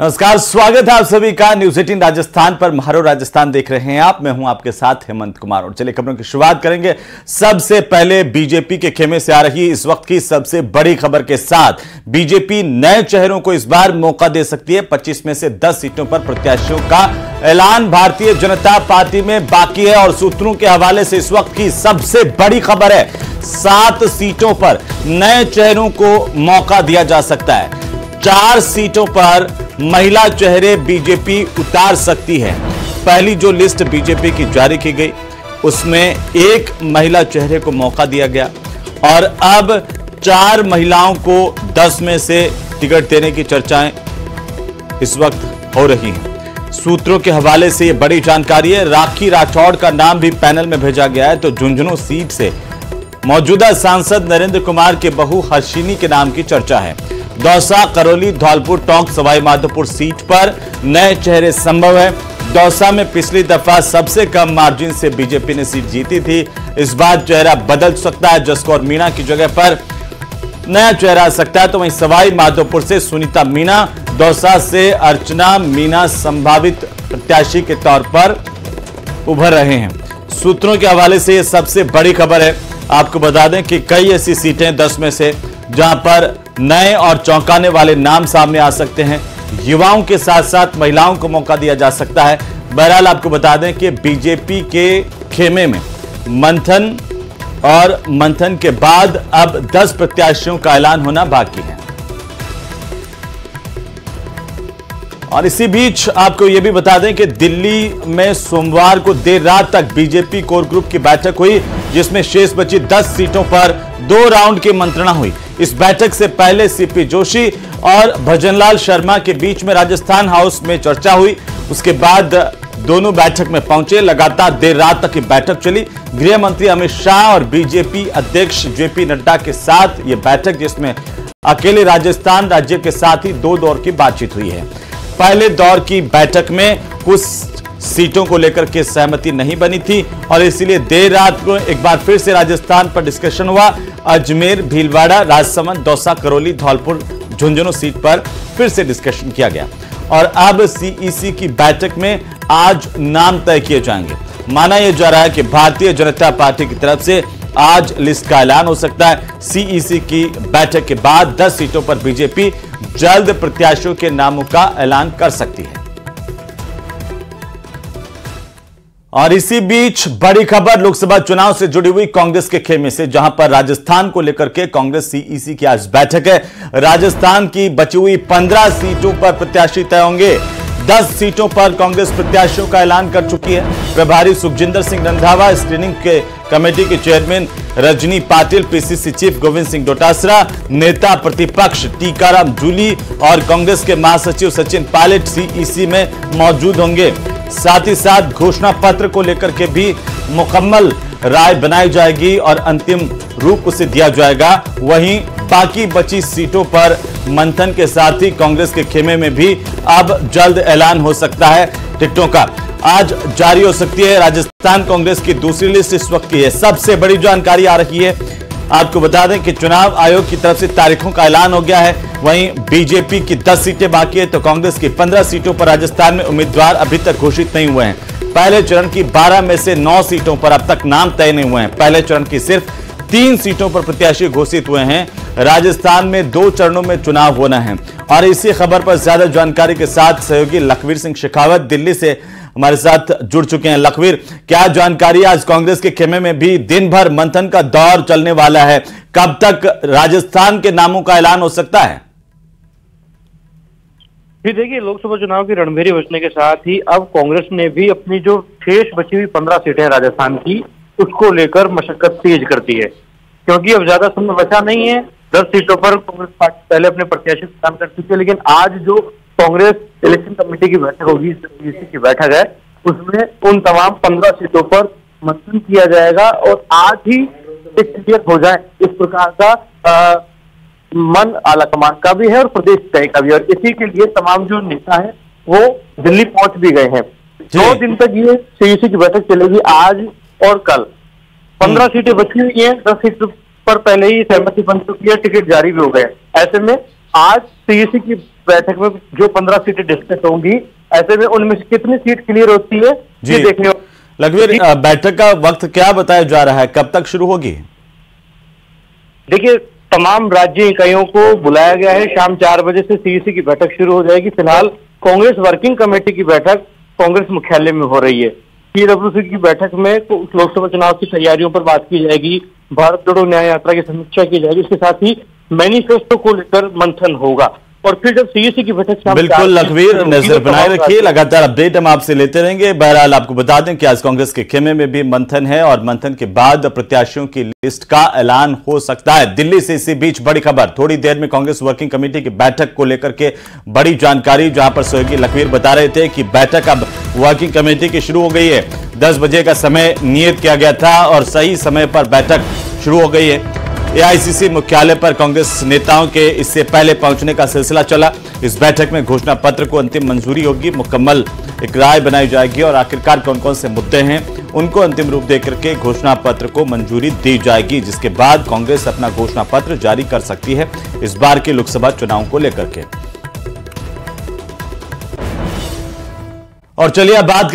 नमस्कार, स्वागत है आप सभी का न्यूज 18 राजस्थान पर। महारो राजस्थान देख रहे हैं आप। मैं हूं आपके साथ हेमंत कुमार और चलिए खबरों की शुरुआत करेंगे। सबसे पहले बीजेपी के खेमे से आ रही इस वक्त की सबसे बड़ी खबर के साथ। बीजेपी नए चेहरों को इस बार मौका दे सकती है। 25 में से 10 सीटों पर प्रत्याशियों का ऐलान भारतीय जनता पार्टी में बाकी है और सूत्रों के हवाले से इस वक्त की सबसे बड़ी खबर है, 7 सीटों पर नए चेहरों को मौका दिया जा सकता है। 4 सीटों पर महिला चेहरे बीजेपी उतार सकती है। पहली जो लिस्ट बीजेपी की जारी की गई उसमें 1 महिला चेहरे को मौका दिया गया और अब 4 महिलाओं को 10 में से टिकट देने की चर्चाएं इस वक्त हो रही हैं। सूत्रों के हवाले से यह बड़ी जानकारी है। राखी राठौड़ का नाम भी पैनल में भेजा गया है तो झुंझुनू सीट से मौजूदा सांसद नरेंद्र कुमार के बहू हर्षिनी के नाम की चर्चा है। दौसा, करौली, धौलपुर, टोंक, सवाई माधोपुर सीट पर नए चेहरे संभव है। दौसा में पिछली दफा सबसे कम मार्जिन से बीजेपी ने सीट जीती थी। इस बार चेहरा बदल सकता है। जसकौर मीणा की जगह पर नया चेहरा आ सकता है। तो वहीं सवाई माधोपुर से सुनीता मीणा, दौसा से अर्चना मीणा संभावित प्रत्याशी के तौर पर उभर रहे हैं। सूत्रों के हवाले से यह सबसे बड़ी खबर है। आपको बता दें कि कई ऐसी सीटें 10 में से जहां पर नए और चौंकाने वाले नाम सामने आ सकते हैं। युवाओं के साथ साथ महिलाओं को मौका दिया जा सकता है। बहरहाल आपको बता दें कि बीजेपी के खेमे में मंथन के बाद अब 10 प्रत्याशियों का ऐलान होना बाकी है। और इसी बीच आपको यह भी बता दें कि दिल्ली में सोमवार को देर रात तक बीजेपी कोर ग्रुप की बैठक हुई जिसमें शेष बची 10 सीटों पर 2 राउंड की मंत्रणा हुई। इस बैठक से पहले सीपी जोशी और भजनलाल शर्मा के बीच में राजस्थान हाउस में चर्चा हुई। उसके बाद दोनों बैठक में पहुंचे। लगातार देर रात तक की बैठक चली। गृह मंत्री अमित शाह और बीजेपी अध्यक्ष जेपी नड्डा के साथ यह बैठक, जिसमें अकेले राजस्थान राज्य के साथ ही 2 दौर की बातचीत हुई है। पहले दौर की बैठक में कुछ सीटों को लेकर के सहमति नहीं बनी थी और इसीलिए देर रात को एक बार फिर से राजस्थान पर डिस्कशन हुआ। अजमेर, भीलवाड़ा, राजसमंद, दौसा, करौली, धौलपुर, झुंझुनू सीट पर फिर से डिस्कशन किया गया और अब सीईसी की बैठक में आज नाम तय किए जाएंगे। माना यह जा रहा है कि भारतीय जनता पार्टी की तरफ से आज लिस्ट का ऐलान हो सकता है। सीईसी की बैठक के बाद 10 सीटों पर बीजेपी जल्द प्रत्याशियों के नामों का ऐलान कर सकती है। और इसी बीच बड़ी खबर लोकसभा चुनाव से जुड़ी हुई कांग्रेस के खेमे से, जहां पर राजस्थान को लेकर के कांग्रेस सीईसी की आज बैठक है। राजस्थान की बची हुई 15 सीटों पर प्रत्याशी तय होंगे। 10 सीटों पर कांग्रेस प्रत्याशियों का ऐलान कर चुकी है। प्रभारी सुखजिंदर सिंह रंधावा, स्क्रीनिंग के कमेटी के chairman Rajni Patil, PCC chief Govind Singh Dotasra, नेता प्रतिपक्ष टीकाराम जूली और कांग्रेस के महासचिव सचिन पायलट सीईसी में मौजूद होंगे। साथ ही साथ घोषणा पत्र को लेकर के भी मुकम्मल राय बनाई जाएगी और अंतिम रूप उसे दिया जाएगा। वहीं बाकी बची सीटों पर मंथन के साथ ही कांग्रेस के खेमे में भी अब जल्द ऐलान हो सकता है टिकटों का। आज जारी हो सकती है राजस्थान कांग्रेस की दूसरी लिस्ट इस वक्त की है। सबसे बड़ी जानकारी आ रही है। आपको बता दें कि चुनाव आयोग की तरफ से तारीखों का ऐलान हो गया है। वहीं बीजेपी की 10 सीटें बाकी है तो कांग्रेस की 15 सीटों पर राजस्थान में उम्मीदवार अभी तक घोषित नहीं हुए हैं। पहले चरण की 12 में से 9 सीटों पर अब तक नाम तय नहीं हुए हैं। पहले चरण की सिर्फ 3 सीटों पर प्रत्याशी घोषित हुए हैं। राजस्थान में 2 चरणों में चुनाव होना है। और इसी खबर पर ज्यादा जानकारी के साथ सहयोगी लखवीर सिंह शेखावत दिल्ली से हमारे साथ जुड़ चुके हैं। लखवीर, क्या जानकारी? आज कांग्रेस के खेमे में भी दिन भर मंथन का दौर चलने वाला है। कब तक राजस्थान के नामों का ऐलान हो सकता है? जी देखिए, लोकसभा चुनाव की रणभेरी बजने के साथ ही अब कांग्रेस ने भी अपनी जो शेष बची हुई 15 सीटें राजस्थान की, उसको लेकर मशक्कत तेज कर दी है। क्योंकि अब ज्यादा समय बचा नहीं है। 10 सीटों पर कांग्रेस पार्टी पहले अपने प्रत्याशी ऐलान कर चुकी है, लेकिन आज जो कांग्रेस इलेक्शन कमेटी की बैठक होगी, सीईसी की बैठक है, उसमें उन तमाम 15 सीटों पर मंथन किया जाएगा और आज ही क्लियर हो जाए इस प्रकार का मन आला कमान का भी है और प्रदेश तय का भी। और इसी के लिए तमाम जो नेता हैं वो दिल्ली पहुंच भी गए हैं। 2 दिन तक ये सीईसी की बैठक चलेगी, आज और कल। 15 सीटें बची हुई हैं। 10 सीटों पर पहले ही सहमति बन चुकी है, टिकट जारी भी हो गए। ऐसे में आज सीईसी की बैठक में जो 15 सीटें डिस्कस होंगी, ऐसे में उनमें से कितनी सीट क्लियर होती है ये देखने। लखवीर, बैठक का वक्त क्या बताया जा रहा है, कब तक शुरू होगी? देखिए, तमाम राज्य इकाइयों को बुलाया गया है। शाम 4 बजे से सीईसी की बैठक शुरू हो जाएगी। फिलहाल कांग्रेस वर्किंग कमेटी की बैठक कांग्रेस मुख्यालय में हो रही है। पीडब्ल्यूसी की बैठक में लोकसभा चुनाव की तैयारियों पर बात की जाएगी, भारत जोड़ो न्याय यात्रा की समीक्षा की जाएगी, इसके साथ ही मैनिफेस्टो को लेकर मंथन होगा। और फिर जब सीईसी की बैठक, बिल्कुल लखवीर, नजर बनाए रखिए, लगातार अपडेट हम आपसे लेते रहेंगे। बहरहाल आपको बता दें कि आज कांग्रेस के खेमे में भी मंथन है और मंथन के बाद प्रत्याशियों की लिस्ट का ऐलान हो सकता है। दिल्ली से इसी बीच बड़ी खबर, थोड़ी देर में कांग्रेस वर्किंग कमेटी की बैठक को लेकर के बड़ी जानकारी, जहां पर सहयोगी लखवीर बता रहे थे कि बैठक अब वर्किंग कमेटी की शुरू हो गई है। 10 बजे का समय नियत किया गया था और सही समय पर बैठक शुरू हो गई है। एआईसीसी मुख्यालय पर कांग्रेस नेताओं के इससे पहले पहुंचने का सिलसिला चला। इस बैठक में घोषणा पत्र को अंतिम मंजूरी होगी, मुकम्मल एक राय बनाई जाएगी और आखिरकार कौन कौन से मुद्दे हैं उनको अंतिम रूप देकर के घोषणा पत्र को मंजूरी दी जाएगी, जिसके बाद कांग्रेस अपना घोषणा पत्र जारी कर सकती है इस बार के लोकसभा चुनाव को लेकर के। और चलिए अब बात